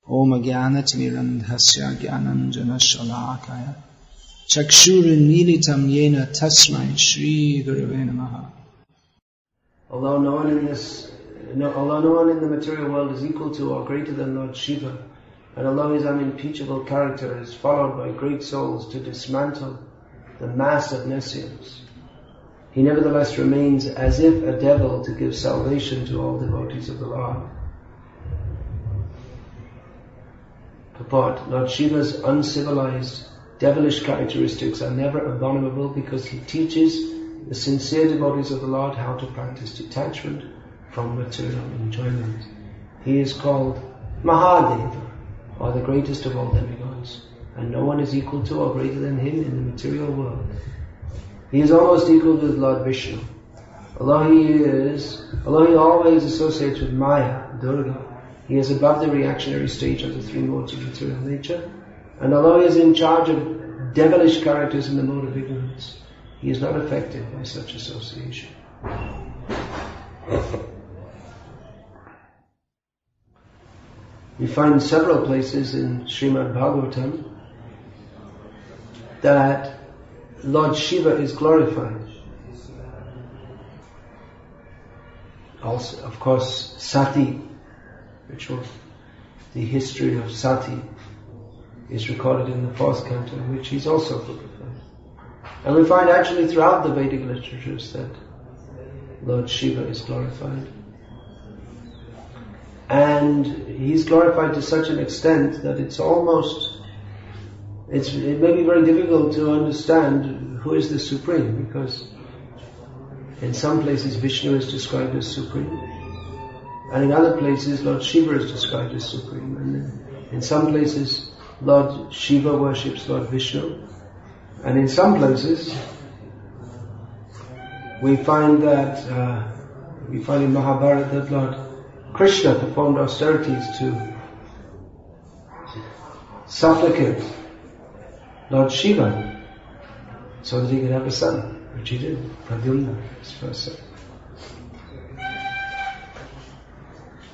Om Jnanatimirandhasya Jnananjana Shalakaya Chakshurinmilitam Yena Tasmai Shri Gurave Namaha. Although no one in the material world is equal to or greater than Lord Shiva, and although his unimpeachable character is followed by great souls to dismantle the mass of nescience, he nevertheless remains as if a devil to give salvation to all devotees of the Lord. Purport: Lord Shiva's uncivilized, devilish characteristics are never abominable because he teaches the sincere devotees of the Lord how to practice detachment from material enjoyment. He is called Mahadeva, or the greatest of all demigods, and no one is equal to or greater than him in the material world. He is almost equal with Lord Vishnu. Although he always associates with Maya, Durga, he is above the reactionary stage of the three modes of material nature, and although he is in charge of devilish characters in the mode of ignorance, he is not affected by such association. We find several places in Srimad Bhagavatam that Lord Shiva is glorified. Also, of course, Sati, which was the history of Sati, is recorded in the 4th canto, in which he's also glorified. And we find actually throughout the Vedic literatures that Lord Shiva is glorified. And he's glorified to such an extent that it may be very difficult to understand who is the Supreme, because in some places Vishnu is described as Supreme, and in other places Lord Shiva is described as Supreme, and in some places Lord Shiva worships Lord Vishnu, and in some places we find in Mahabharata that Lord Krishna performed austerities to supplicate Lord Shiva so that he could have a son, which he did, Pradyumna, his first son.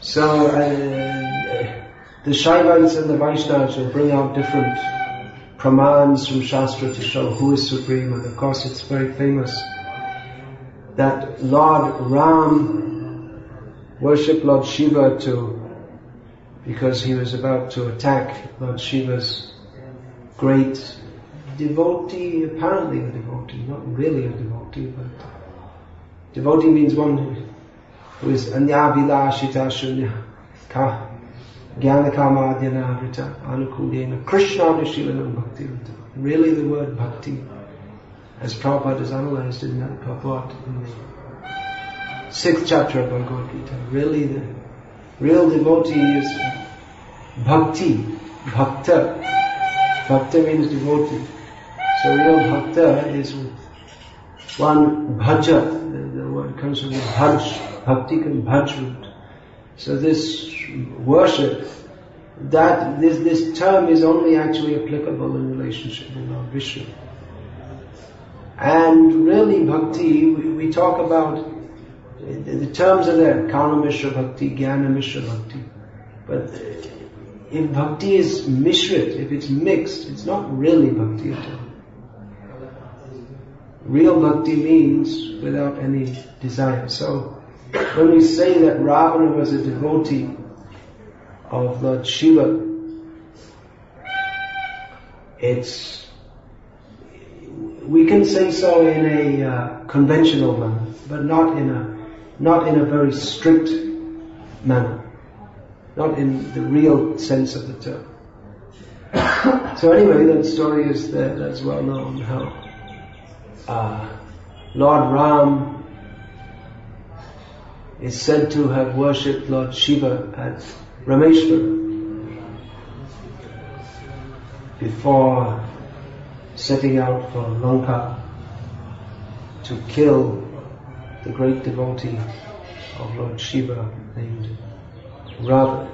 So the Shaivites and the Vaishnavas will bring out different pramans from Shastra to show who is supreme, and of course it's very famous that Lord Ram worshipped Lord Shiva because he was about to attack Lord Shiva's great devotee, apparently a devotee, not really a devotee, but devotee means one who is anyavilashita shunya jnana-kama-adhyana vrita anukulyena krishna-nishilanam bhakti. Really the word bhakti, as Prabhupada has analyzed in that purport in the 6th chapter of Bhagavad-gita, really the real devotee is bhakti, bhakta. Bhakta means devotee. So real bhakta is one bhaja. The word comes from the bhaj. Bhakti can bhaj root. So this worship, this term is only actually applicable in relationship with Lord Vishnu. And really bhakti, we talk about, the terms are there, Karma Mishra Bhakti, Jnana Mishra Bhakti. But if bhakti is mishrit, if it's mixed, it's not really bhakti at all. Real bhakti means without any desire. So when we say that Ravana was a devotee of Lord Shiva, we can say so in a conventional manner, but not in a very strict manner, not in the real sense of the term. So anyway, that story is that's well known, how Lord Ram is said to have worshipped Lord Shiva at Rameshwara before setting out for Lanka to kill the great devotee of Lord Shiva named Ravana.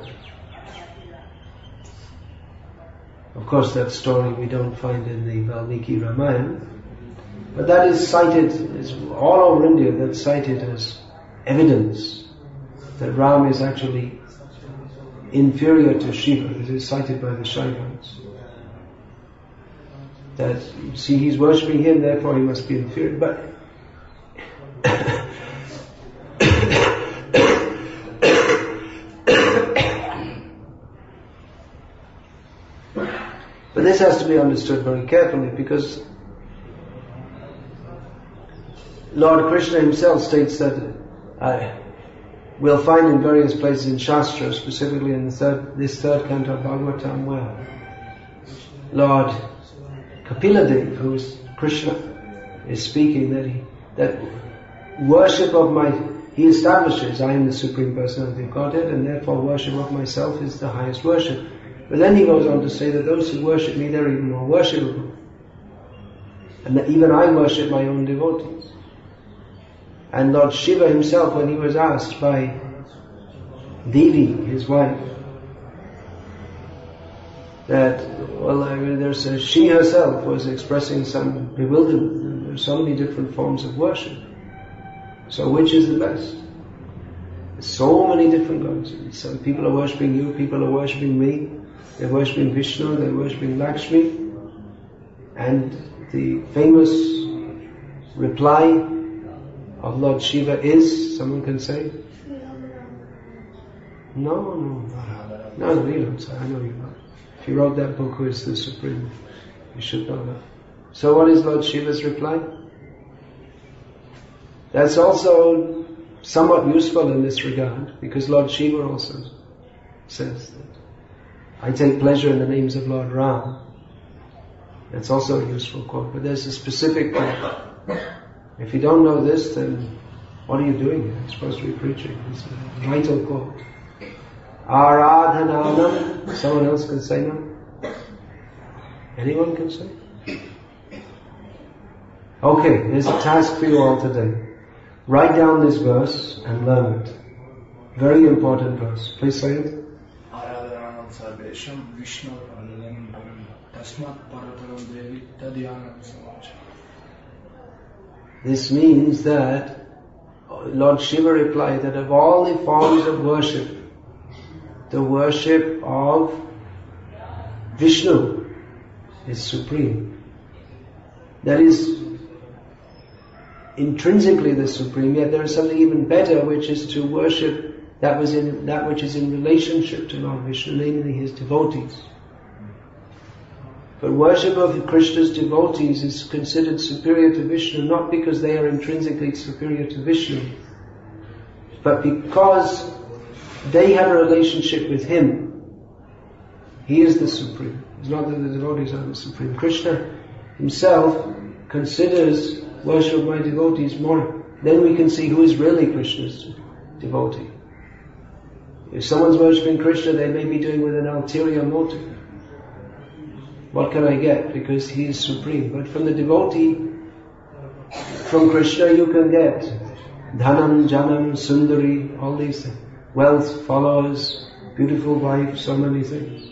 Of course, that story we don't find in the Valmiki Ramayana, but that is cited, is all over India, that's cited as evidence that Ram is actually inferior to Shiva. This is cited by the Shaivas. That, see, he's worshipping him, therefore he must be inferior. But this has to be understood very carefully, because Lord Krishna himself states that we'll find in various places in Shastra, specifically in this third canto of Bhagavatam, where Lord Kapiladev, who is Krishna, is speaking that worship of he establishes, I am the Supreme Personality of Godhead, and therefore worship of myself is the highest worship. But then he goes on to say that those who worship me, they're even more worshipable. And that even I worship my own devotees. And Lord Shiva himself, when he was asked by Devi, his wife, that, she herself was expressing some bewilderment. There's so many different forms of worship. So which is the best? There's so many different gods. Some people are worshipping you, people are worshipping me. They're worshipping Vishnu, they're worshipping Lakshmi. And the famous reply of Lord Shiva is, someone can say? No, you don't say. I know you don't. If you wrote that book, who is the Supreme? You should know that. So what is Lord Shiva's reply? That's also somewhat useful in this regard, because Lord Shiva also says that I take pleasure in the names of Lord Ram. That's also a useful quote, but there's a specific quote. If you don't know this, then what are you doing here? You're supposed to be preaching. It's a vital quote. Aradhananam. Someone else can say no? Anyone can say? Okay, there's a task for you all today. Write down this verse and learn it. Very important verse. Please say it. Aradhananam sarvesham Vishnu aladhanam tasmat parataram devi tadyanam samach. This means that Lord Shiva replied that of all the forms of worship, the worship of Vishnu is supreme. That is intrinsically the supreme, yet there is something even better, which is to worship that which is in relationship to Lord Vishnu, namely his devotees. But worship of Krishna's devotees is considered superior to Vishnu, not because they are intrinsically superior to Vishnu, but because they have a relationship with him. He is the supreme. It's not that the devotees are the supreme. Krishna himself considers worship of my devotees more. Then we can see who is really Krishna's devotee. If someone's worshipping Krishna, they may be doing with an ulterior motive. What can I get? Because he is supreme. But from the devotee, from Krishna you can get dhanam, janam, sundari, all these things. Wealth, followers, beautiful wife, so many things.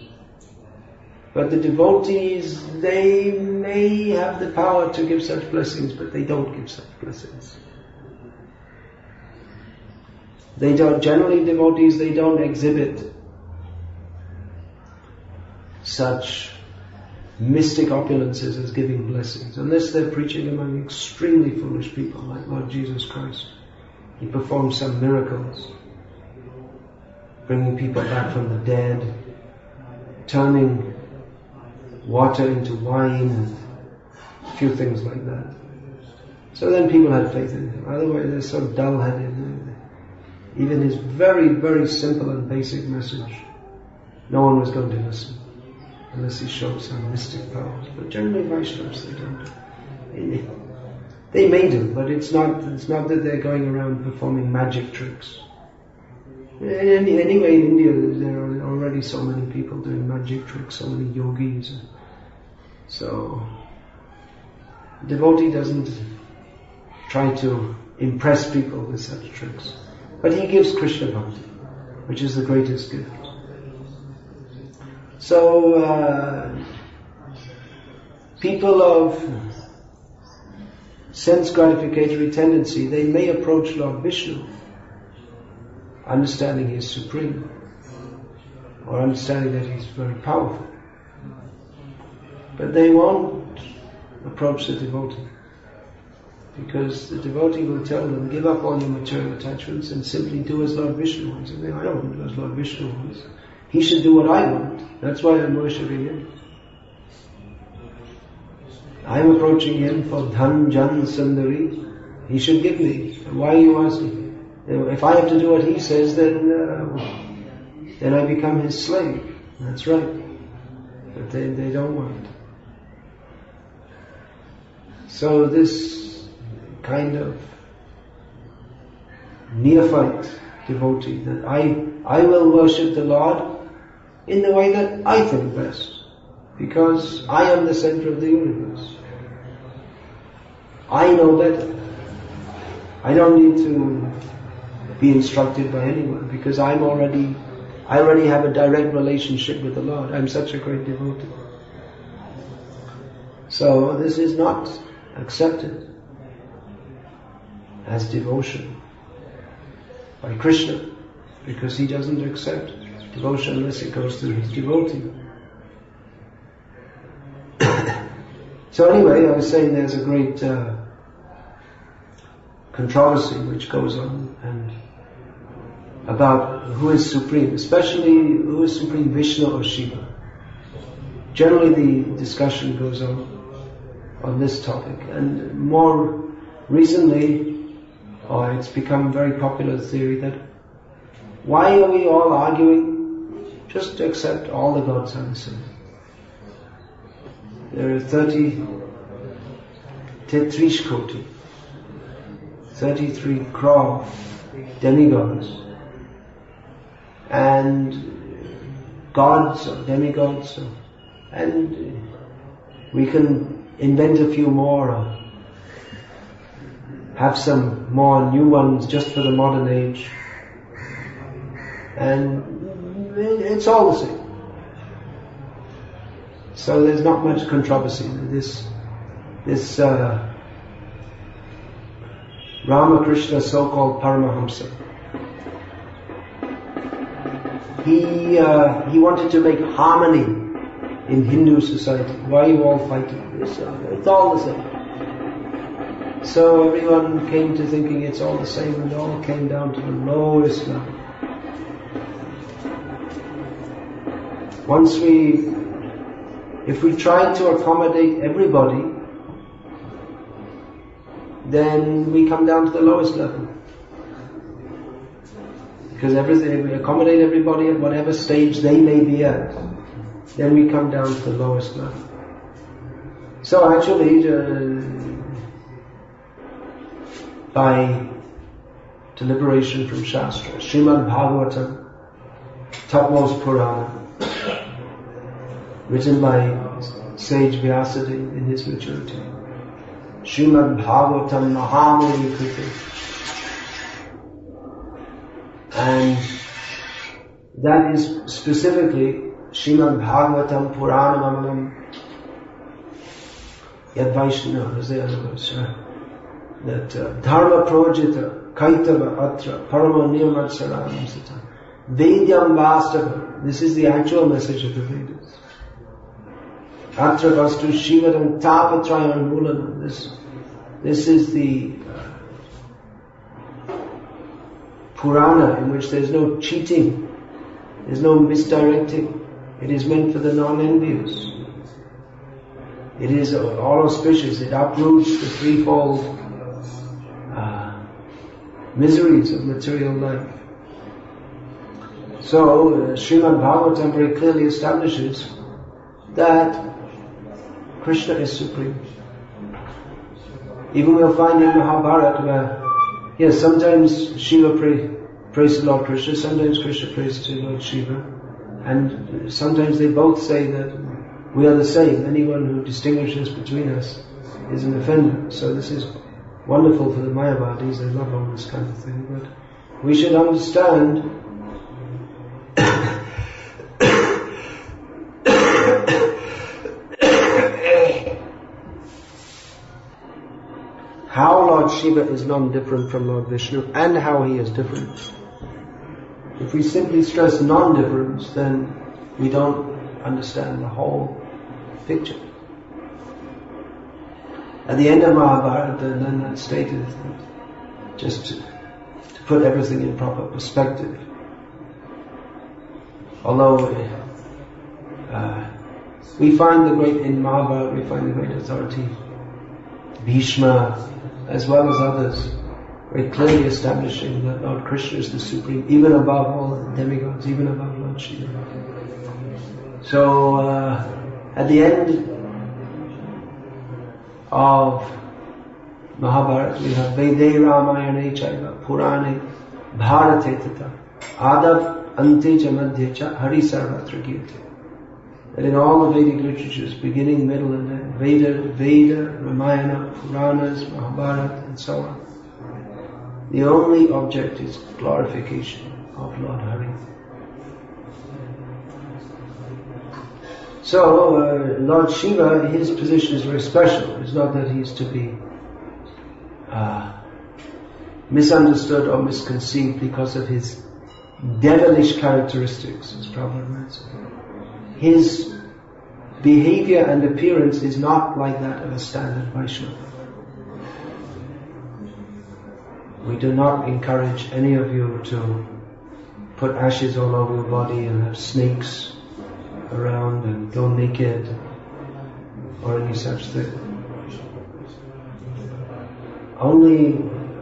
But the devotees, they may have the power to give such blessings, but they don't give such blessings. They don't, generally devotees, they don't exhibit such mystic opulences as giving blessings, unless they're preaching among extremely foolish people like Lord Jesus Christ. He performed some miracles, bringing people back from the dead, turning water into wine, and a few things like that. So then people had faith in him. Otherwise they're so dull-headed. Even his very, very simple and basic message, no one was going to listen, unless he showed some mystic powers. But generally Vaishnavas, they don't. They may do, but it's not that they're going around performing magic tricks. Anyway, in India there are already so many people doing magic tricks, so many yogis. So, devotee doesn't try to impress people with such tricks. But he gives Krishna Bhakti, which is the greatest gift. So, people of sense gratificatory tendency, they may approach Lord Vishnu, understanding he is supreme. or understanding that he's very powerful. But they won't approach the devotee, because the devotee will tell them, give up all your material attachments and simply do as Lord Vishnu wants. And they, I don't want to do as Lord Vishnu wants. He should do what I want. That's why I'm worshipping him. I'm approaching him for Dhan Jan Sundari. He should give me. Why are you asking? If I have to do what he says, then I become his slave. That's right. But they don't want. So this kind of neophyte devotee, that I will worship the Lord in the way that I think best, because I am the center of the universe. I know better. I don't need to be instructed by anyone, because I already have a direct relationship with the Lord. I'm such a great devotee. So this is not accepted as devotion by Krishna, because he doesn't accept devotion unless it goes through his devotee. So anyway, I was saying there's a great controversy which goes on and about who is supreme, especially who is supreme, Vishnu or Shiva. Generally the discussion goes on this topic, and more recently it's become a very popular theory that why are we all arguing? Just to accept all the gods are the same. There are 33 crore demigods, and gods or demigods, and we can invent a few more or have some more new ones just for the modern age, and it's all the same. So there's not much controversy. This Ramakrishna, so-called Paramahamsa, he wanted to make harmony in Hindu society. Why are you all fighting? It's all the same. So everyone came to thinking it's all the same, and it all came down to the lowest level. If we try to accommodate everybody, then we come down to the lowest level. Because if we accommodate everybody at whatever stage they may be at, then we come down to the lowest level. So actually, by deliberation from Shastra, Srimad Bhagavatam, topmost Purana, written by sage Vyasa in his maturity. Srimad Bhagavatam Mahamuni Kriti. And that is specifically Srimad Bhagavatam Purana Mamalam Yad Vaishnava, is the other verse, right? That Dharma Projita Kaitava Atra Parama Nirmat Saranam Sita Vedyam Vastava. This is the actual message of the Vedas. Atra Vastu Shivadam Tapatrayan Mulanam. This is the Purana in which there's no cheating, there's no misdirecting. It is meant for the non-envious. It is all auspicious. It uproots the threefold miseries of material life. So Srimad Bhagavatam very clearly establishes that Krishna is supreme. Even we'll find in Mahabharata where, yes, sometimes Shiva prays to Lord Krishna, sometimes Krishna prays to Lord Shiva, and sometimes they both say that we are the same. Anyone who distinguishes between us is an offender. So this is wonderful for the Mayavadis. They love all this kind of thing. But we should understand how Lord Shiva is non-different from Lord Vishnu and how he is different. If If we simply stress non-difference, then we don't understand the whole picture. At the end of Mahabharata, then that's stated, just to put everything in proper perspective. Although we find in Mahabharata, we find the great authority, Bhishma, as well as others, very clearly establishing that Lord Krishna is the supreme, even above all the demigods, even above Lord Shiva. So, at the end of Mahabharata, we have Vede Ramayane Chaiva Purane Bharate Tata Adav Ante Cha Madhya Cha Hari Sarvatra Kirti. That in all the Vedic literatures, beginning, middle and end, Veda, Ramayana, Puranas, Mahabharata and so on, the only object is glorification of Lord Hari. So, Lord Shiva, his position is very special. It's not that he's to be misunderstood or misconceived because of his devilish characteristics, as Prabhupada writes. His behavior and appearance is not like that of a standard Vaishnava. We do not encourage any of you to put ashes all over your body and have snakes around and go naked or any such thing. Only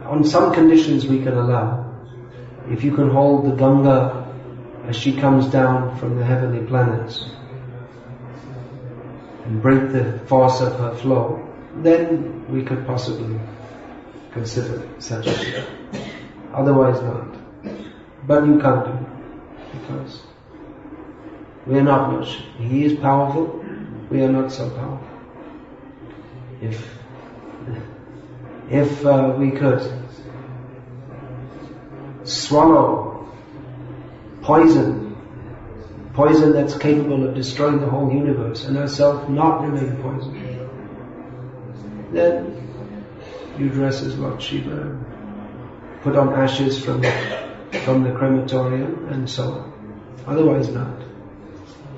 on some conditions we can allow. If you can hold the Ganga as she comes down from the heavenly planets and break the force of her flow, then we could possibly consider such a thing. Otherwise not. But you can't do it, because we are not much. He is powerful, we are not so powerful. If we could swallow poison that's capable of destroying the whole universe and ourselves not remain poisoned, then you dress as Lord Shiva, put on ashes from the crematorium and so on. Otherwise not.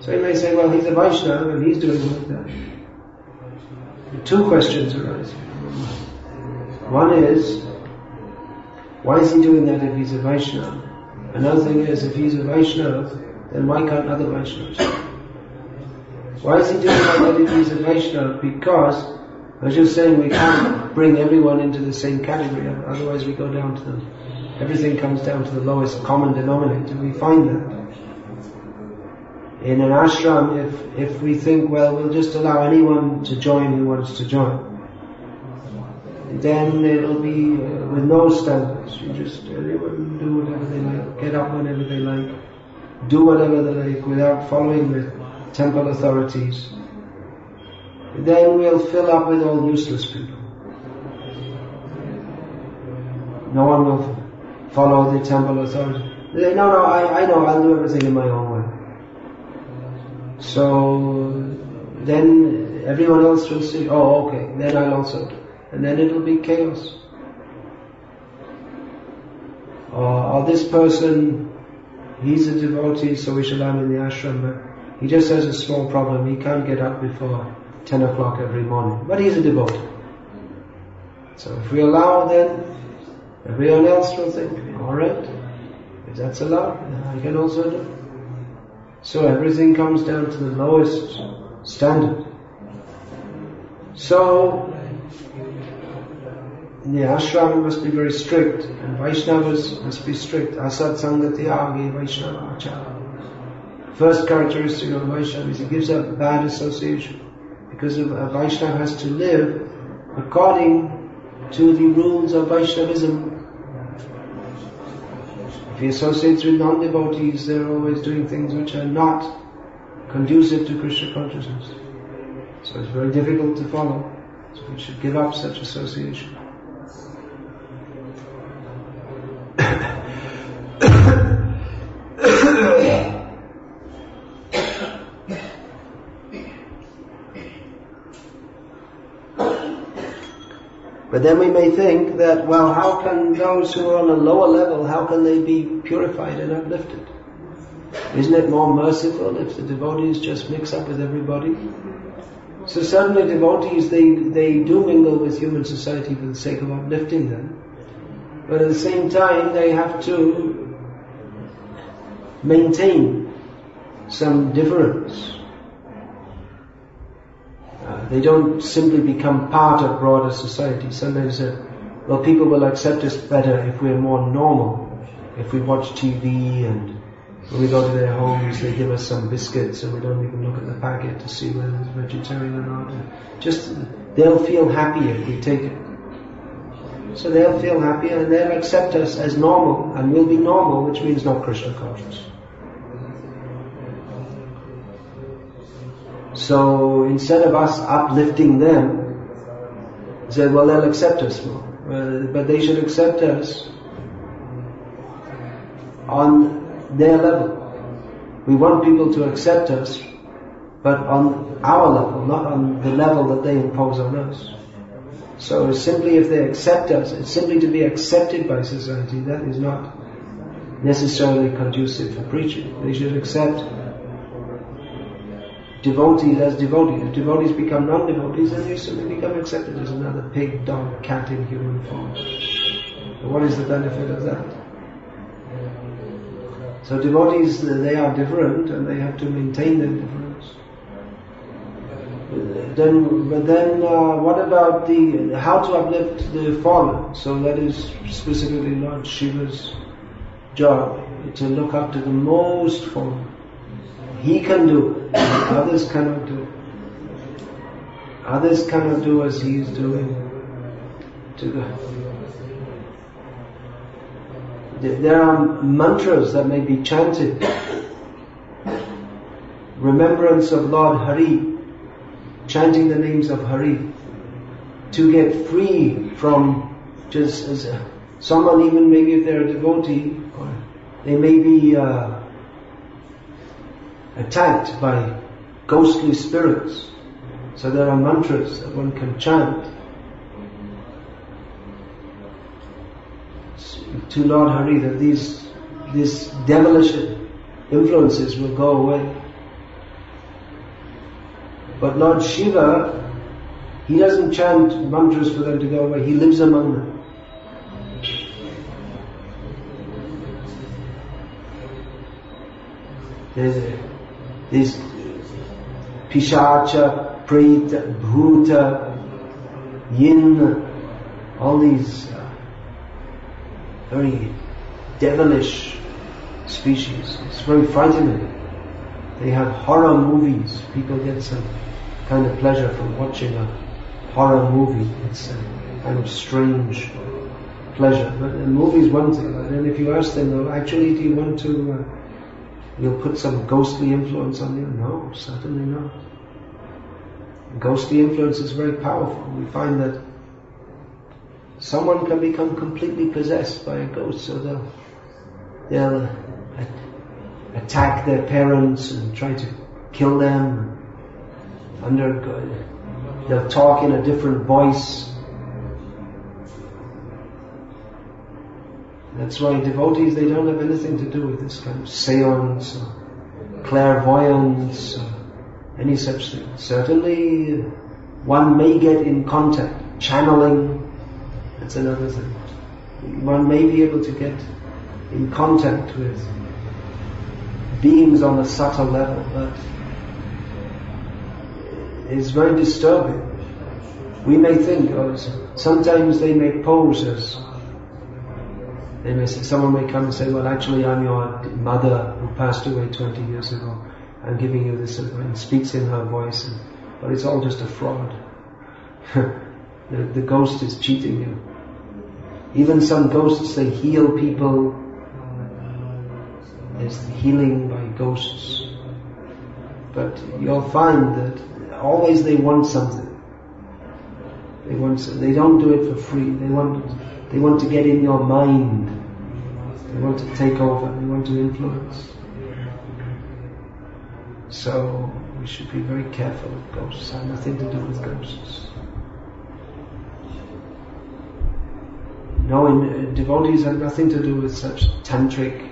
So you may say, well, he's a Vaishnava and he's doing like that. Two questions arise. One is, why is he doing that if he's a Vaishnava? Another thing is, if he's a Vaishnava, then why can't other Vaishnavas? Why is he doing that if he's a Vaishnava? Because, I was just saying, we can't bring everyone into the same category, otherwise we go down to everything comes down to the lowest common denominator. We find that. In an ashram, if we think, well, we'll just allow anyone to join who wants to join, then it'll be with no standards. You just, everyone do whatever they like, get up whenever they like, do whatever they like without following the temple authorities. Then we'll fill up with all useless people. No one will follow the temple authority. They say, no, I know, I'll do everything in my own way. So then everyone else will say, oh, okay, then I'll also do. And then it'll be chaos. Or this person, he's a devotee, so we should allow him in the ashram, but he just has a small problem. He can't get up before 10 o'clock every morning. But he's a devotee. So if we allow, then everyone else will think, alright, if that's allowed, then I can also do it. So everything comes down to the lowest standard. So the ashram must be very strict, and Vaishnavas must be strict. Asat sangati agi Vaishnava achara. First characteristic of Vaishnava is it gives up bad association, because a Vaishnava has to live according to the rules of Vaishnavism. If he associates with non-devotees, they're always doing things which are not conducive to Krishna consciousness. So it's very difficult to follow. So we should give up such association. But then we may think that, well, how can those who are on a lower level, how can they be purified and uplifted? Isn't it more merciful if the devotees just mix up with everybody? So certainly devotees, they do mingle with human society for the sake of uplifting them. But at the same time, they have to maintain some difference. They don't simply become part of broader society. Sometimes, well, people will accept us better if we're more normal. If we watch TV and when we go to their homes, they give us some biscuits and we don't even look at the packet to see whether it's vegetarian or not. Just, they'll feel happy if we take it. So they'll feel happy and they'll accept us as normal, and we'll be normal, which means not Krishna conscious. So instead of us uplifting them, say, well, they'll accept us more. But they should accept us on their level. We want people to accept us, but on our level, not on the level that they impose on us. So simply if they accept us, it's simply to be accepted by society, that is not necessarily conducive for preaching. They should accept devotees as devotees. If devotees become non-devotees, then they simply become accepted as another pig, dog, cat in human form. So what is the benefit of that? So devotees, they are different and they have to maintain their difference. But then what about how to uplift the fallen? So that is specifically Lord Shiva's job, to look up to the most fallen. He can do it, others cannot do it. Others cannot do as he is doing. There are mantras that may be chanted. Remembrance of Lord Hari, chanting the names of Hari, to get free from just as someone, even maybe if they're a devotee, or they may be attacked by ghostly spirits. So there are mantras that one can chant to Lord Hari, that these devilish influences will go away. But Lord Shiva, he doesn't chant mantras for them to go away, he lives among them. These Pishacha, Preta, Bhuta, Yin, all these very devilish species. It's very frightening. They have horror movies. People get some kind of pleasure from watching a horror movie. It's a kind of strange pleasure. But a movie is one thing. And if you ask them, well, actually, do you want to, you'll put some ghostly influence on you? No, certainly not. Ghostly influence is very powerful. We find that someone can become completely possessed by a ghost, so they'll attack their parents and try to kill them. They'll talk in a different voice. That's why devotees, they don't have anything to do with this kind of seance or clairvoyance or any such thing. Certainly one may get in contact, channeling, that's another thing. One may be able to get in contact with beings on a subtle level, but it's very disturbing. We may think, sometimes they may pose as, they may say, someone may come and say, well, actually I'm your mother who passed away 20 years ago. I'm giving you this, and speaks in her voice, but it's all just a fraud. The ghost is cheating you. Even some ghosts, they heal people. There's healing by ghosts. But you'll find that always they want something. They don't do it for free. They want to get in your mind. They want to take over. They want to influence. So we should be very careful of ghosts. Have nothing to do with ghosts. No, devotees have nothing to do with such tantric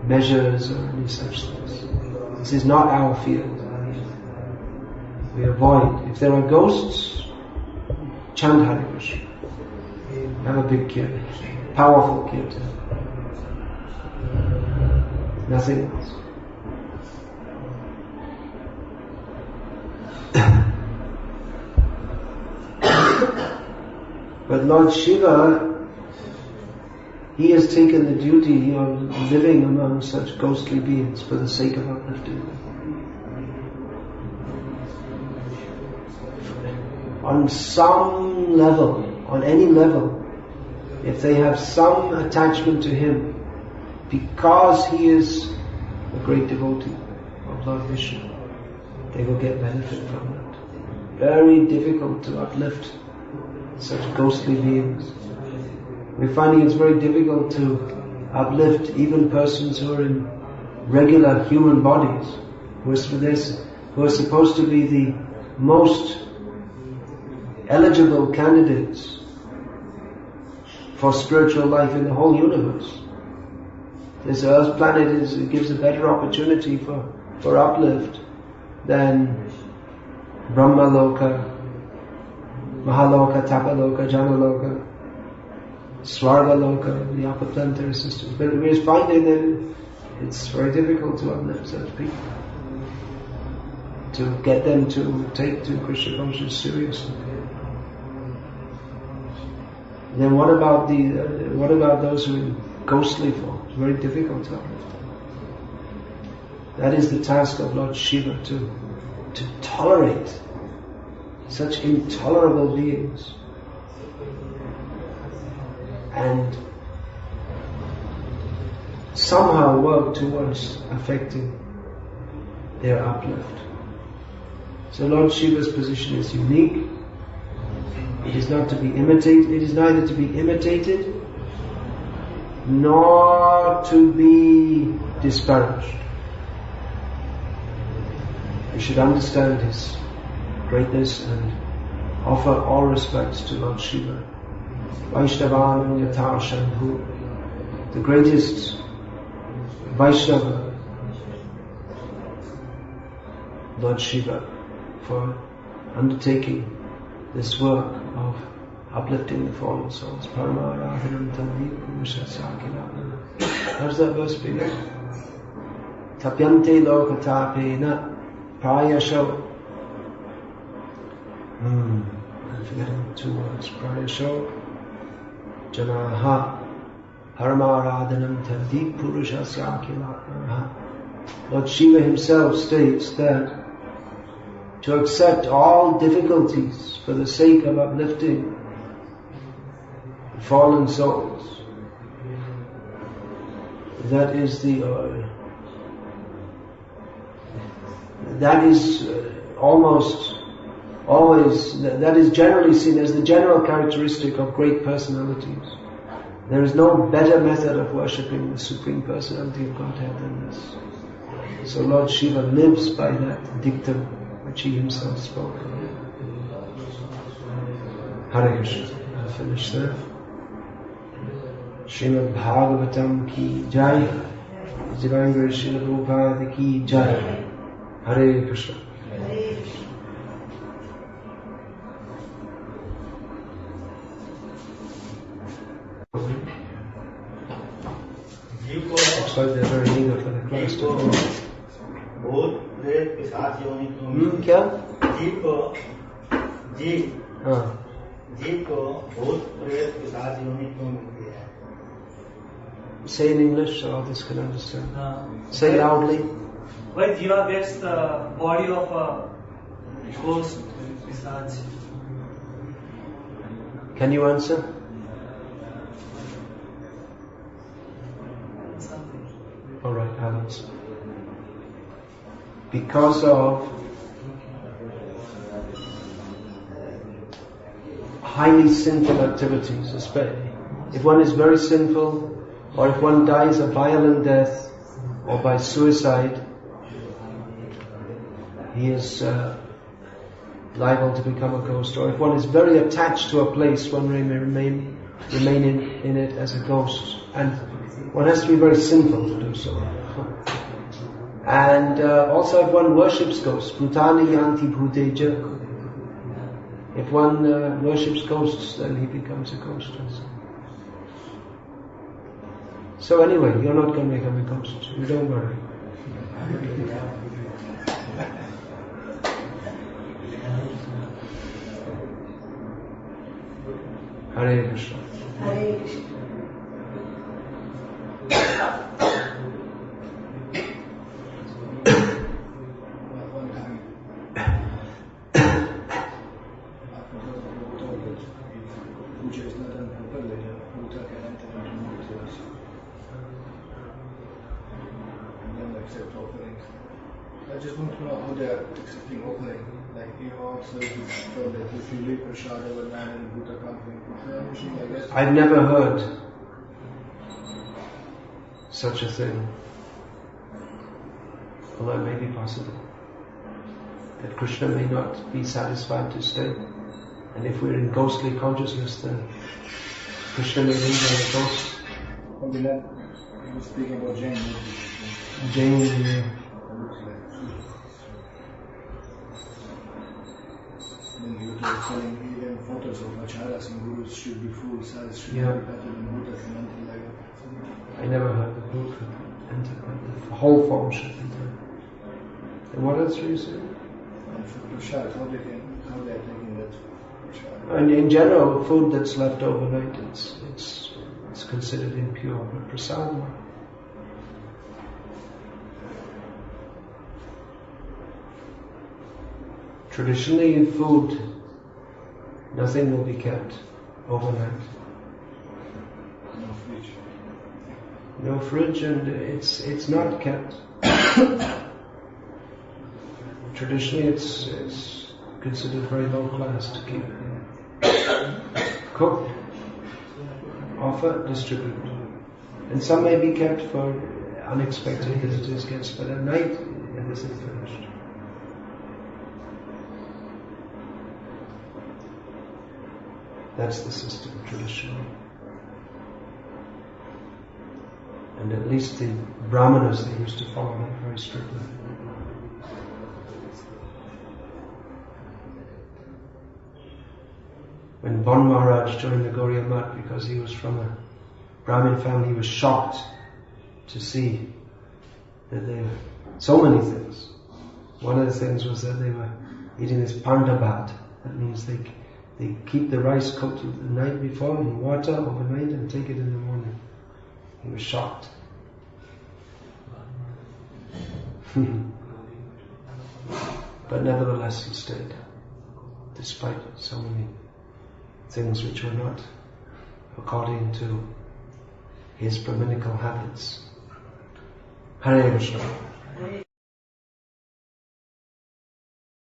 measures or any such things. This is not our field. We avoid. If there are ghosts, chant Hare Krishna. Have a big kirtan, powerful kirtan. Nothing else. But Lord Shiva, he has taken the duty of living among such ghostly beings for the sake of uplifting them. On some level, on any level, if they have some attachment to him, because he is a great devotee of Lord Vishnu, they will get benefit from it. Very difficult to uplift such ghostly beings. We're finding it's very difficult to uplift even persons who are in regular human bodies, who are supposed to be the most eligible candidates for spiritual life in the whole universe. This Earth planet gives a better opportunity for uplift than Brahma Loka, Mahaloka, Tapaloka, Janaloka, Swarga Loka, the upper planetary systems. But we're finding that it's very difficult to uplift such people, to get them to take to Krishna consciousness seriously. Then what about those who are in ghostly form? It's very difficult to uplift them. That is the task of Lord Shiva, to tolerate such intolerable beings and somehow work towards affecting their uplift. So Lord Shiva's position is unique. It is not to be imitated. It is neither to be imitated nor to be disparaged. We should understand his greatness and offer all respects to Lord Shiva. Vaishnavan Yatha Shambhu, the greatest Vaishnava, Lord Shiva, for undertaking this work of uplifting the fallen souls. Paramaradhanam Tandi Purushasakilana. How does that verse begin? Tapyante lokatapena prayasho. I'm forgetting 2 words. Prayasho janaha paramaradhanam Tandi Purushasakilana. Lord Shiva himself states that to accept all difficulties for the sake of uplifting fallen souls, that is almost always, that is generally seen as the general characteristic of great personalities. There is no better method of worshipping the Supreme Personality of Godhead than this. So Lord Shiva lives by that dictum which he himself spoke. Hare Krishna. I'll finish there. Srimad Bhagavatam ki jai. Divine Srila Prabhupada ki jai. Hare Krishna. Looks like they're very eager for the class to go. क्या? Say in English so others can understand. Say loudly. Why Jiva gets the body of a ghost Pisach? Can you answer? Alright, I'll answer. Because of highly sinful activities, especially if one is very sinful, or if one dies a violent death or by suicide, he is liable to become a ghost. Or if one is very attached to a place, one may remain remain in it as a ghost. And one has to be very sinful to do so. And also if one worships ghosts, bhutani yanti bhuteja. If one worships ghosts, then he becomes a ghost also. So anyway, you're not going to become a ghost. You don't worry. Hare Krishna. Hare Krishna. I just want to know how they are accepting offering. Like you also told that if you leave prasad over man and Buddha company, I guess. I've never heard such a thing. Although it may be possible that Krishna may not be satisfied to stay. And if we're in ghostly consciousness, then Krishna may think we're a ghost. He was speaking about Jain. Jain. Then he was telling even photos of acharyas and gurus should be full size, should be better than Buddhas and anything like that. I never heard the Buddha could enter, the whole form should enter. And what else were you saying? And for prasad, how they are taking that prasad? And in general, food that's left overnight, it's considered impure, but prasad. Traditionally in food, nothing will be kept overnight. No fridge. No fridge, and it's not kept. Traditionally it's considered very low class to keep. Cook, offer, distribute. And some may be kept for unexpected visitors, guests, but at night it isn't finished. That's the system traditionally. And at least the Brahmanas, they used to follow that very strictly. When Bon Maharaj joined the Gauriya Math, because he was from a Brahmin family, he was shocked to see that there were so many things. One of the things was that they were eating this pandabat. That means they keep the rice cooked the night before in water overnight and take it in the morning. He was shocked. But nevertheless he stayed, despite so many things which were not according to his Brahminical habits. Hare Krishna.